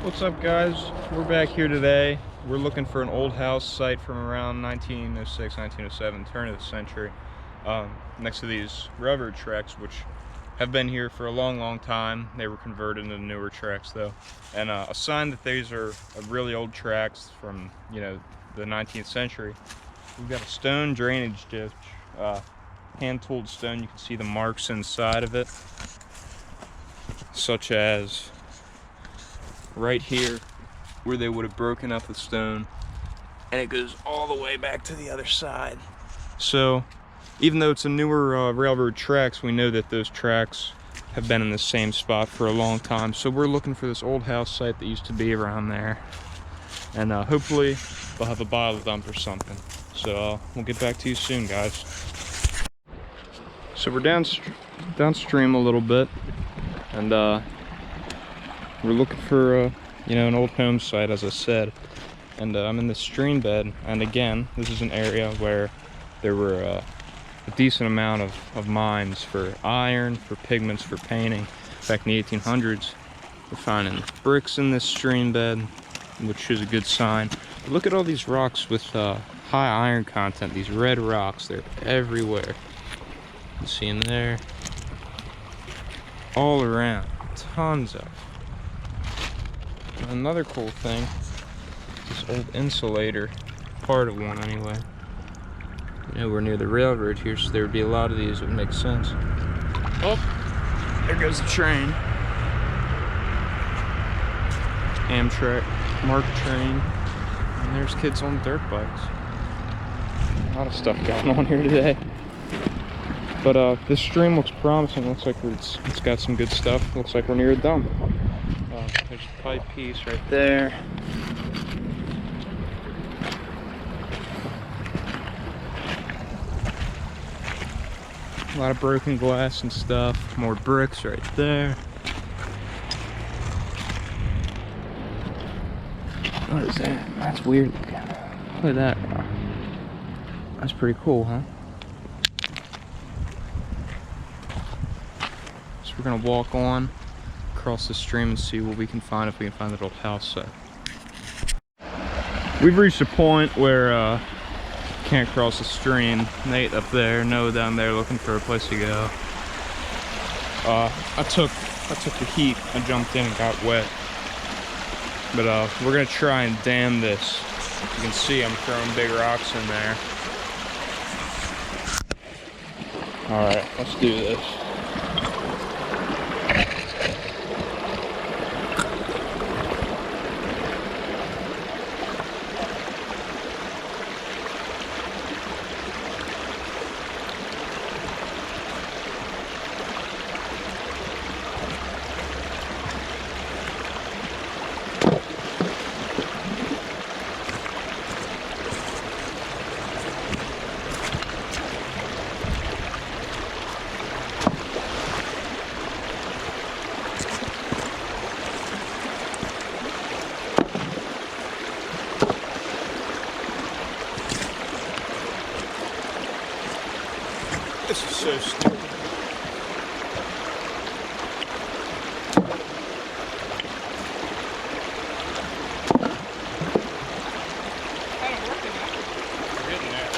What's up, guys? We're back here today. We're looking for an old house site from around 1906, 1907, turn of the century, next to these railroad tracks, which have been here for a long time. They were converted into newer tracks, though, and a sign that these are really old tracks from, the 19th century. We've got a stone drainage ditch, hand-tooled stone. You can see the marks inside of it, such as right here where they would have broken up the stone, and it goes all the way back to the other side. So even though it's a newer railroad tracks, we know that those tracks have been in the same spot for a long time. So we're looking for this old house site that used to be around there, and hopefully they'll have a bottle dump or something. So we'll get back to you soon, guys. So we're downstream a little bit, and we're looking for an old home site, as I said, and I'm in this stream bed, and again, this is an area where there were a decent amount of mines for iron, for pigments, for painting. Back in the 1800s, we're finding bricks in this stream bed, which is a good sign. But look at all these rocks with high iron content, these red rocks. They're everywhere. You see them there, all around, tons of. Another cool thing, this old insulator, part of one anyway. We're near the railroad here, so there would be a lot of these. It would make sense. Oh, there goes the train. Amtrak, MARC train. And there's kids on dirt bikes. A lot of stuff going on here today. But this stream looks promising. Looks like it's got some good stuff. Looks like we're near a dump. There's a pipe piece right there. A lot of broken glass and stuff. More bricks right there. What is that? That's weird looking. Look at that. That's pretty cool, huh? So we're gonna walk on across the stream and see what we can find, if we can find that old house site. We've reached a point where can't cross the stream. Nate up there, Noah down there, looking for a place to go. I took the heat. I jumped in and got wet. But we're gonna try and dam this. You can see I'm throwing big rocks in there. All right, let's do this. This is so stupid. Kind of working now. We're getting there.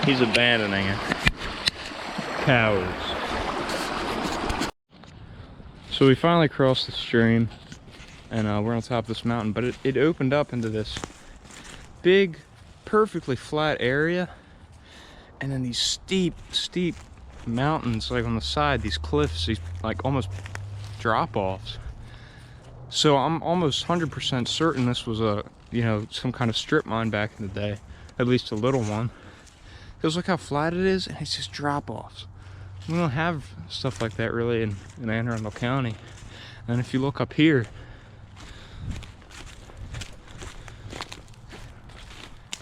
He's abandoning it. Cowards. So we finally crossed the stream, and we're on top of this mountain, but it opened up into this big, perfectly flat area, and then these steep mountains, like on the side, these cliffs, these like almost drop-offs. So I'm almost 100% certain this was some kind of strip mine back in the day, at least a little one. Because look how flat it is, and it's just drop-offs. We don't have stuff like that really in Anne Arundel County. And if you look up here,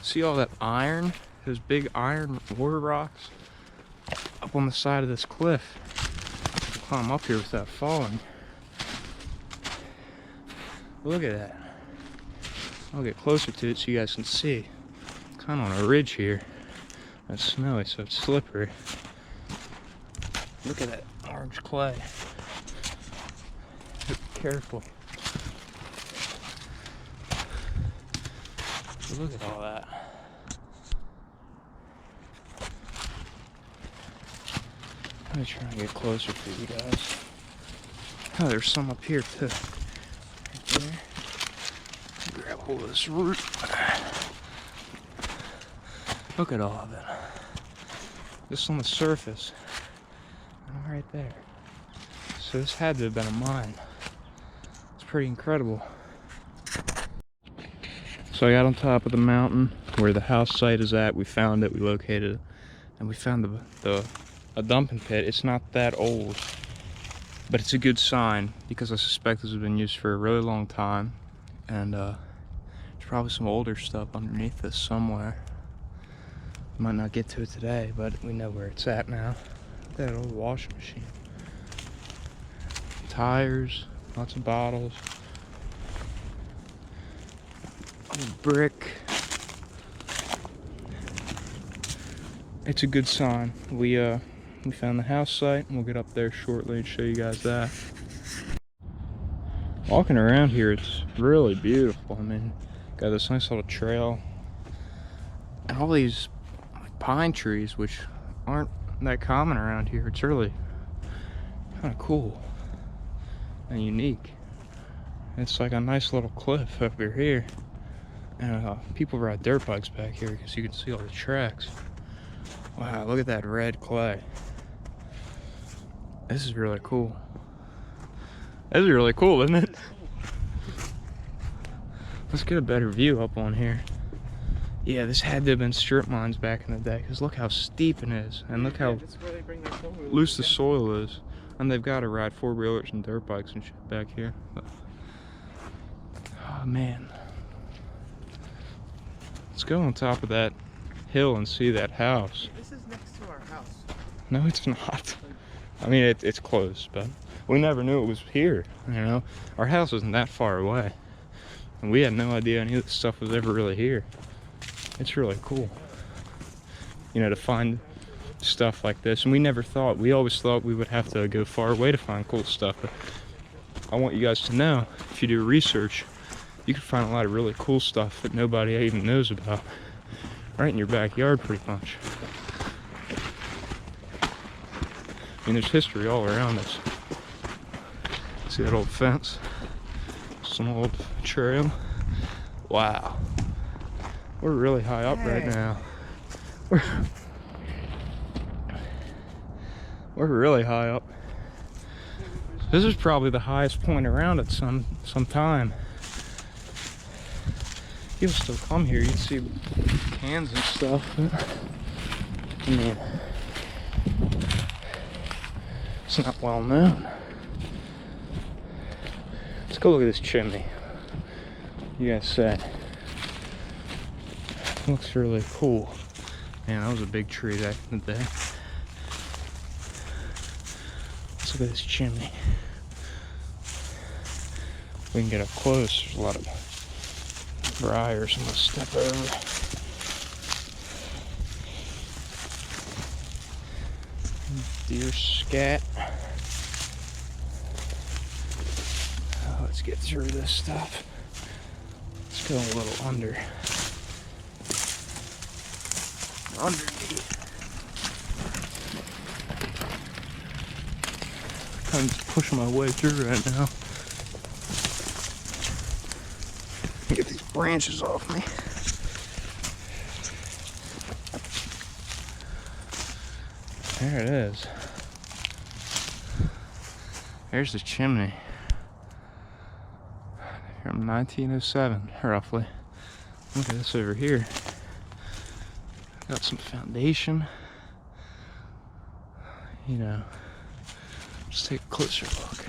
see all that iron? Those big iron ore rocks up on the side of this cliff. Climb up here without falling. Look at that. I'll get closer to it so you guys can see. It's kind of on a ridge here. It's snowy, so it's slippery. Look at that orange clay. Be careful. Look at all that. Let me try and get closer for you guys. Oh, there's some up here too. Right there. Grab hold of this root. Look at all of it. Just on the surface. And right there. So this had to have been a mine. It's pretty incredible. So I got on top of the mountain where the house site is at. We found it, we located it, and we found a dumping pit. It's not that old, but it's a good sign because I suspect this has been used for a really long time, and there's probably some older stuff underneath this somewhere. Might not get to it today, but we know where it's at now. Look at that old washing machine. Tires, lots of bottles. Old brick. It's a good sign. We found the house site, and we'll get up there shortly and show you guys that. Walking around here, it's really beautiful. I mean, got this nice little trail, and all these pine trees, which aren't that common around here. It's really kind of cool and unique. It's like a nice little cliff over here, and people ride dirt bikes back here because you can see all the tracks. Wow, look at that red clay. This is really cool. This is really cool, isn't it? Let's get a better view up on here. Yeah, this had to have been strip mines back in the day, because look how steep it is, and look how loose the soil is. And they've got to ride four-wheelers and dirt bikes and shit back here. But, oh man. Let's go on top of that hill and see that house. This is next to our house. No, it's not. I mean, it's close, but we never knew it was here, you know? Our house isn't that far away, and we had no idea any of this stuff was ever really here. It's really cool, you know, to find stuff like this. And we always thought we would have to go far away to find cool stuff, but I want you guys to know, if you do research, you can find a lot of really cool stuff that nobody even knows about right in your backyard, pretty much. I mean, there's history all around us. See that old fence? Some old trail. Wow. We're really high up right now. We're really high up. This is probably the highest point around at some time. People still come here. You can see cans and stuff. I mean, it's not well known. Let's go look at this chimney. You guys say. Looks really cool. Man, that was a big tree back in the day. Let's look at this chimney. We can get up close. There's a lot of briars I'm gonna step over. Deer scat. Oh, let's get through this stuff. Let's go a little underneath. I'm just pushing my way through right now. Get these branches off me. There it is. There's the chimney. From 1907, roughly. Look at this over here. Got some foundation. You know, just take a closer look.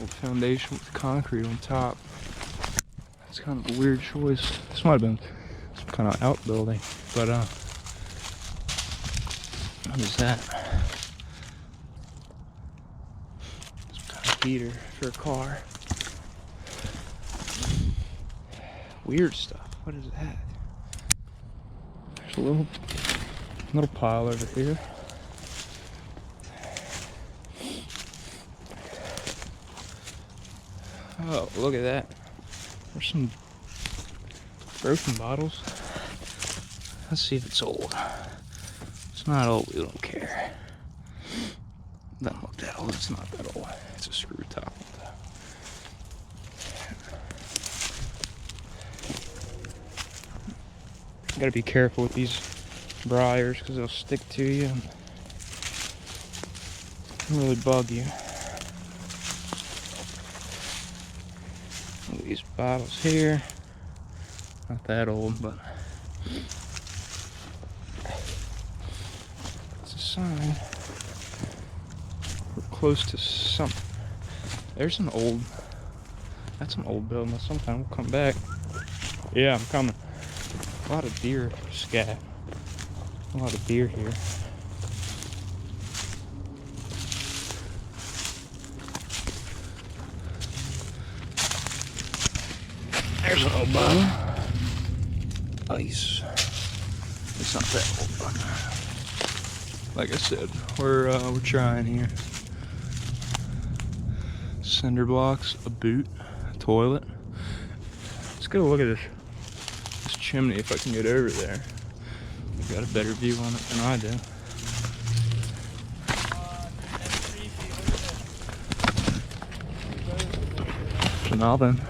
Old foundation with concrete on top. It's kind of a weird choice. This might have been some kind of outbuilding, but what is that? Some kind of heater for a car. weird stuff. What is that? There's a little pile over here. Oh, look at that. There's some broken bottles. Let's see if it's old. It's not old, we don't care. Doesn't look that old, it's not that old. It's a screw top. You gotta be careful with these briars because they'll stick to you and really bug you. These bottles here, not that old, but it's a sign we're close to something. There's that's an old building of some kind. We'll come back. Yeah, I'm coming. A lot of deer scat. A lot of deer here. There's an old bottle. Ice. It's not that old, but like I said, we're trying here. Cinder blocks, a boot, a toilet. Let's get a look at this chimney if I can get over there. You've got a better view on it than I do. So now then.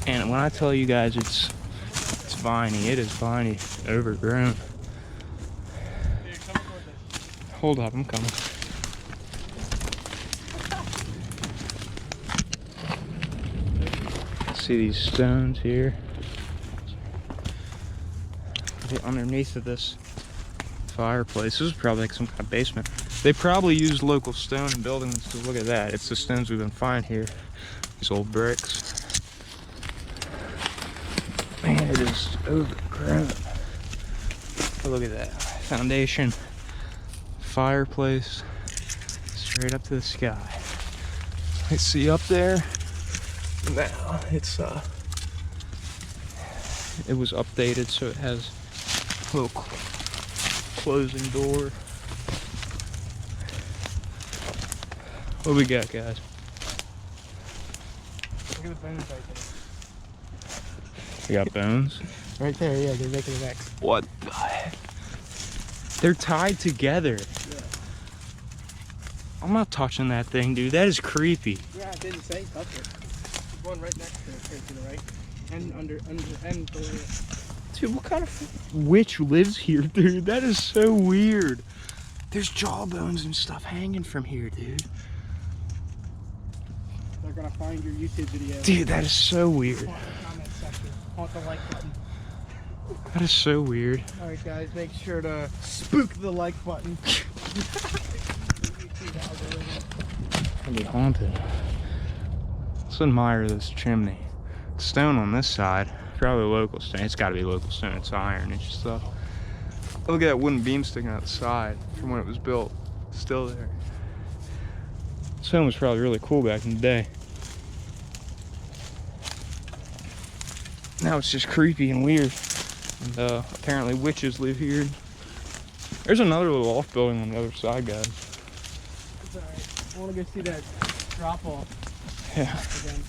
And when I tell you guys it's viney, it is viney, overgrown. Hold up, I'm coming. See these stones here? Underneath of this fireplace. This is probably like some kind of basement. They probably used local stone in building this, because look at that. It's the stones we've been finding here. These old bricks. Man, it is overgrown. But look at that. Foundation, fireplace, straight up to the sky. I see up there. Now it's it was updated, so it has a little closing door. What we got, guys? Look at the bones right there. We got bones? Right there, yeah, they're making an X. What the heck? They're tied together. Yeah. I'm not touching that thing, dude. That is creepy. Yeah, I didn't say touch it. There's one right next to it, here to the right. And under and below it. Dude, what kind of witch lives here, dude? That is so weird. There's jawbones and stuff hanging from here, dude. They're gonna find your YouTube video. Dude, that is so weird. Comment section. Haunt the like button. That is so weird. Alright guys, make sure to spook the like button. Can be haunted. Let's admire this chimney. Stone on this side, probably local stone. It's got to be local stone. It's iron and stuff. Look at that wooden beam sticking out the side from when it was built. Still there. This home was probably really cool back in the day. Now it's just creepy and weird. And apparently witches live here. There's another little off building on the other side, guys. It's alright. I want to go see that drop off. Yeah. Again.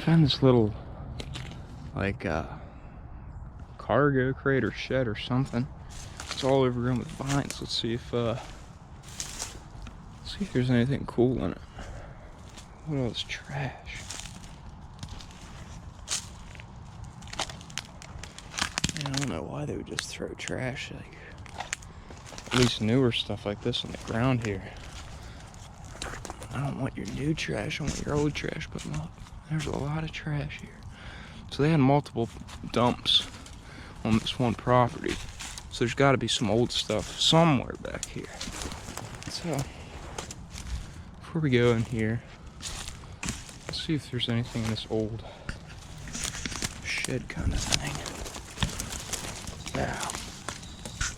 Found this little, like, cargo crate or shed or something. It's all overgrown with vines. Let's see if there's anything cool in it. What all this trash? I don't know why they would just throw trash, like, at least newer stuff like this on the ground here. I don't want your new trash, I want your old trash, but look, there's a lot of trash here. So they had multiple dumps on this one property. So there's got to be some old stuff somewhere back here. So, before we go in here, let's see if there's anything in this old shed kind of thing. Wow.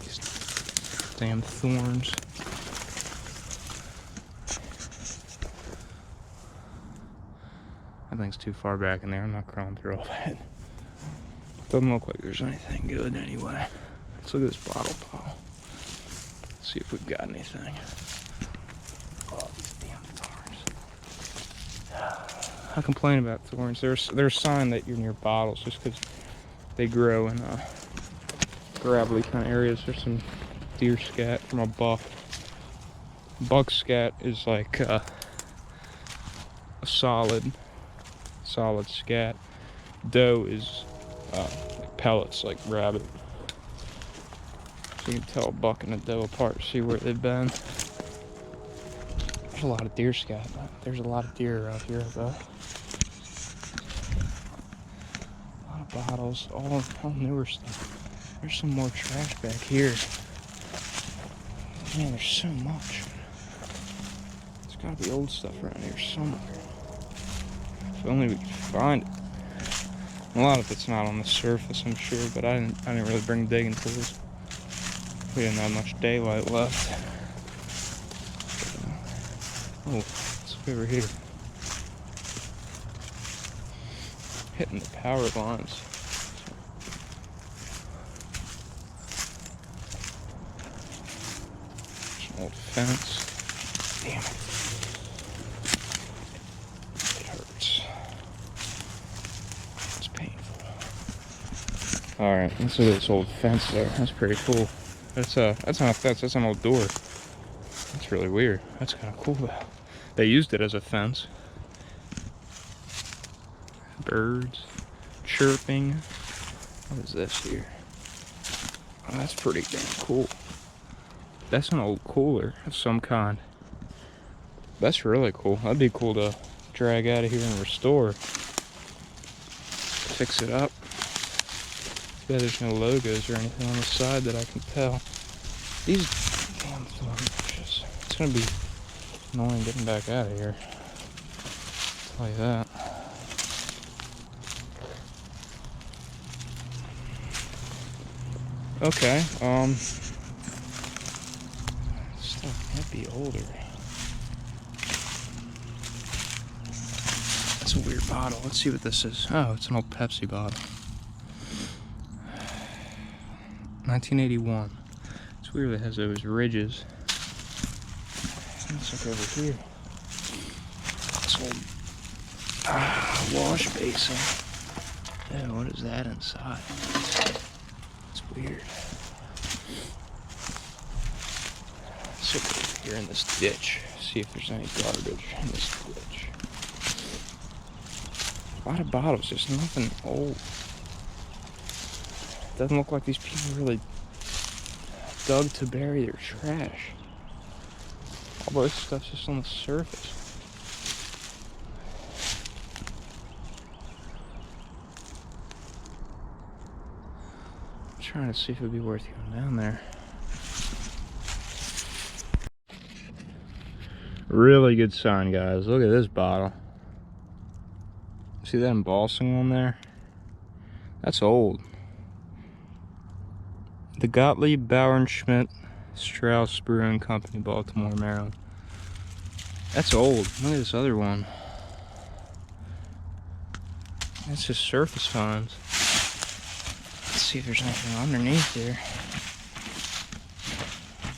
These damn thorns. That thing's too far back in there. I'm not crawling through all that. Doesn't look like there's anything good anyway. Let's look at this bottle pile. See if we've got anything. Oh, these damn thorns. I complain about thorns. They're a sign that you're near bottles just because they grow in gravelly kind of areas. There's some deer scat from a buck. Buck scat is like a solid scat. Doe is like pellets, like rabbit. So you can tell a buck and a doe apart, see where they've been. There's a lot of deer scat. There's a lot of deer around here though. A lot of bottles, all newer stuff. There's some more trash back here. Man, there's so much. There's gotta be old stuff around here somewhere. If only we could find it. A lot of it's not on the surface, I'm sure, but I didn't really bring digging tools. We didn't have much daylight left. Oh, let's look over here. Hitting the power lines. There's an old fence. Damn it. It hurts. It's painful. Alright, let's look at this old fence there. That's pretty cool. That's not a fence, that's an old door. That's really weird. That's kind of cool though. They used it as a fence. Birds chirping. What is this here? Oh, that's pretty damn cool. That's an old cooler of some kind. That's really cool. That'd be cool to drag out of here and restore. Fix it up. Yeah, there's no logos or anything on the side that I can tell. These damn thornbushes. It's gonna be annoying getting back out of here. I'll tell you that. Okay, stuff might be older. That's a weird bottle. Let's see what this is. Oh, it's an old Pepsi bottle. 1981. It's weird it has those ridges. Let's look over here. This old wash basin. Yeah, what is that inside? It's weird. Let's look over here in this ditch. See if there's any garbage in this ditch. A lot of bottles, just nothing old. Doesn't look like these people really dug to bury their trash. All this stuff's just on the surface. I'm trying to see if it'd be worth going down there. Really good sign, guys. Look at this bottle. See that embossing on there? That's old. The Gottlieb Bauernschmidt Strauss Brewing Company, Baltimore, Maryland. That's old. Look at this other one. That's just surface finds. Let's see if there's anything underneath there.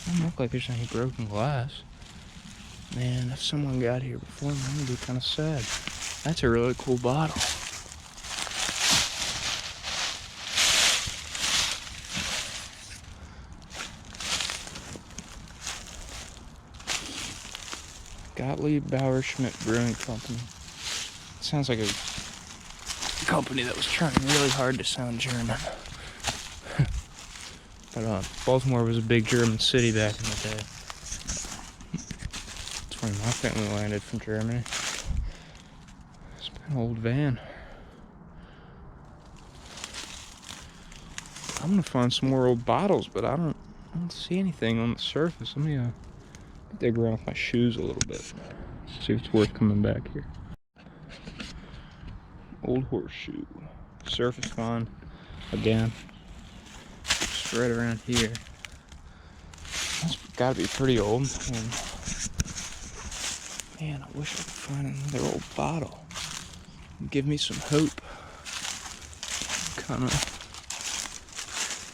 Doesn't look like there's any broken glass. Man, if someone got here before me, I'm gonna be kind of sad. That's a really cool bottle. Gottlieb Bauernschmidt Brewing Company. It sounds like a company that was trying really hard to sound German. But Baltimore was a big German city back in the day. That's where my family landed from Germany. It's an old van. I'm gonna find some more old bottles, but I don't see anything on the surface. Let me dig around with my shoes a little bit. See if it's worth coming back here. Old Horseshoe. Surface find. Again. Just right around here. That's gotta be pretty old. Man, I wish I could find another old bottle. give me some hope. Kind of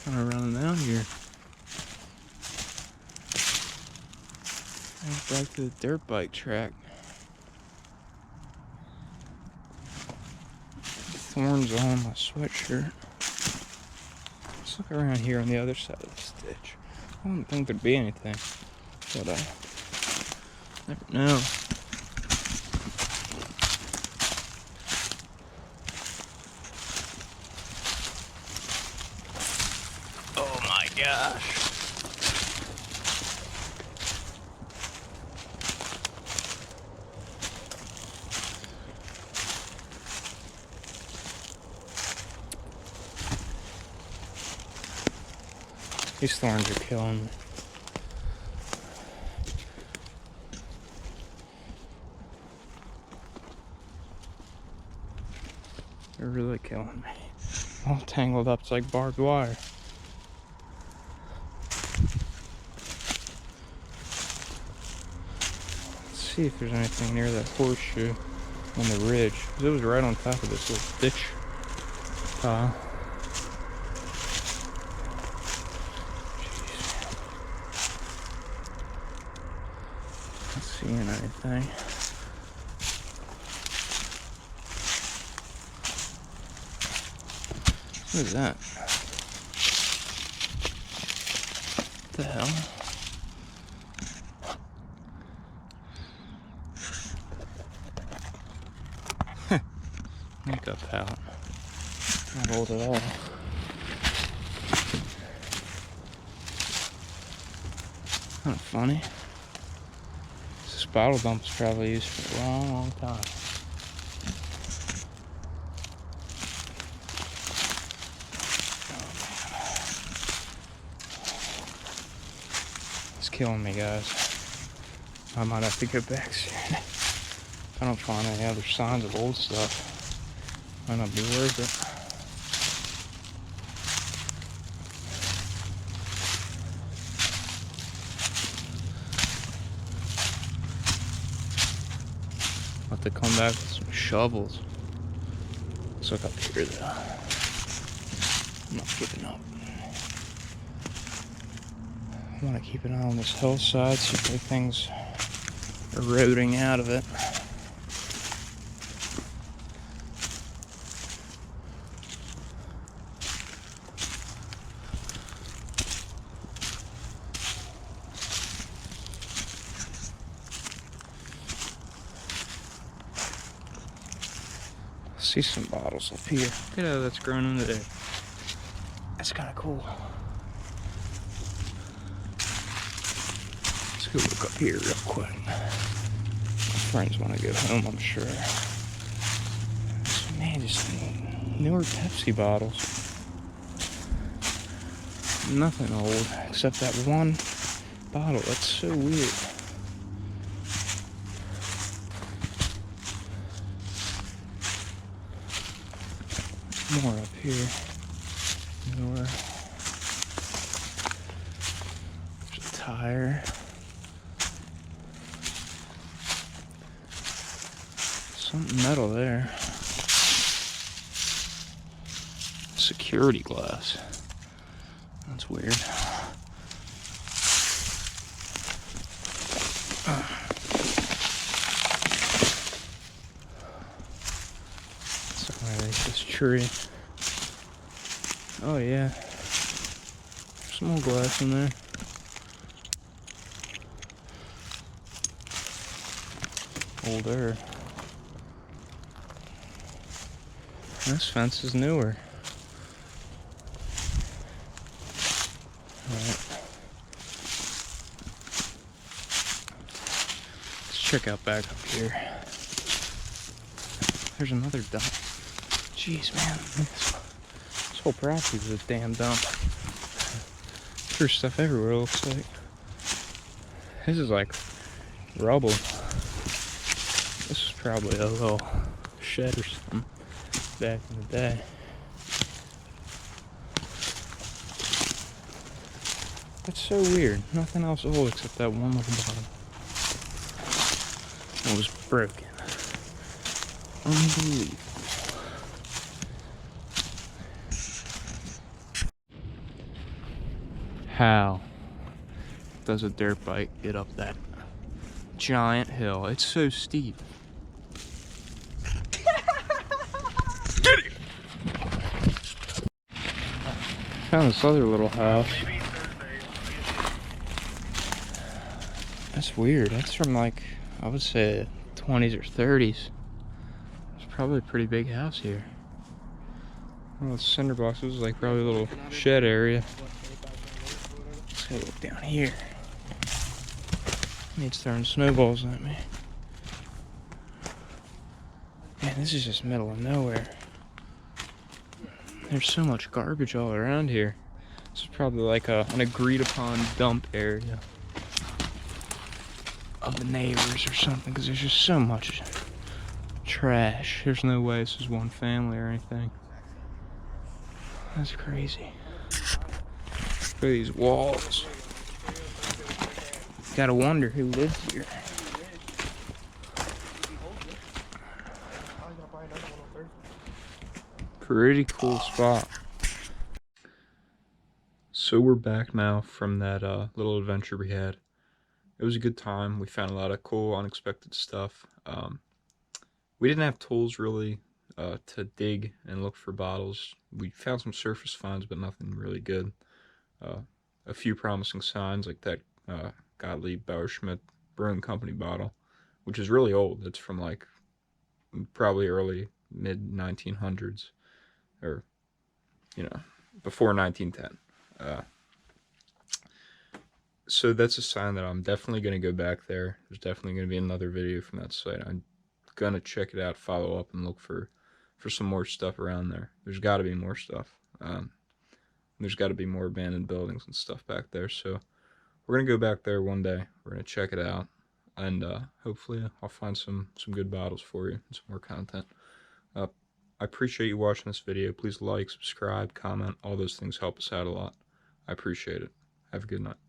running out here. Back to the dirt bike track. Thorns on my sweatshirt. Let's look around here on the other side of this ditch. I don't think there'd be anything, but I never know. Oh my gosh. These thorns are killing me. They're really killing me. All tangled up, it's like barbed wire. Let's see if there's anything near that horseshoe on the ridge. 'Cause it was right on top of this little ditch pile. Seeing anything. What is that? What the hell? Makeup palette. Not old at all. Kind of funny. This bottle dump's probably used for a long, long time. It's killing me, guys. I might have to go back soon. If I don't find any other signs of old stuff, might not be worth it. I'll have to come back with some shovels. Let's look up here though. I'm not giving up. I want to keep an eye on this hillside, see if anything's eroding out of it. See some bottles up here. Look at how that's grown into there. That's kind of cool. Let's go look up here real quick. My friends want to go home, I'm sure. Man, just newer Pepsi bottles. Nothing old except that one bottle. That's so weird. More up here. More. There's a tire. Something metal there. Security glass. That's weird. This tree. Oh yeah. There's some more glass in there. Older. This fence is newer. Alright. Let's check out back up here. There's another dump. Jeez, man. This whole property is a damn dump. There's stuff everywhere, it looks like. This is like rubble. This is probably a little shed or something back in the day. That's so weird. Nothing else old except that one little bottle. It was broken. Unbelievable. how does a dirt bike get up that giant hill? It's so steep. Found this other little house. That's weird. That's from like, I would say 20s or 30s. It's probably a pretty big house here. Well, it's cinder blocks. This is like probably a little shed area. Let's go look down here. It's throwing snowballs at me. Man, this is just middle of nowhere. There's so much garbage all around here. This is probably like an agreed upon dump area of the neighbors or something, because there's just so much trash. There's no way this is one family or anything. That's crazy. Look at these walls. Gotta wonder who lives here. Pretty cool spot. So we're back now from that little adventure we had. It was a good time. We found a lot of cool, unexpected stuff. We didn't have tools really to dig and look for bottles. We found some surface finds, but nothing really good. A few promising signs, like that Gottlieb Bauerschmidt Brewing Company bottle, which is really old. It's from like probably early mid 1900s, or before 1910. So that's a sign that I'm definitely going to go back there. There's definitely going to be another video from that site. I'm going to check it out, follow up, and look for some more stuff around there. There's got to be more stuff. There's got to be more abandoned buildings and stuff back there. So we're going to go back there one day. We're going to check it out. And hopefully I'll find some good bottles for you and some more content. I appreciate you watching this video. Please like, subscribe, comment. All those things help us out a lot. I appreciate it. Have a good night.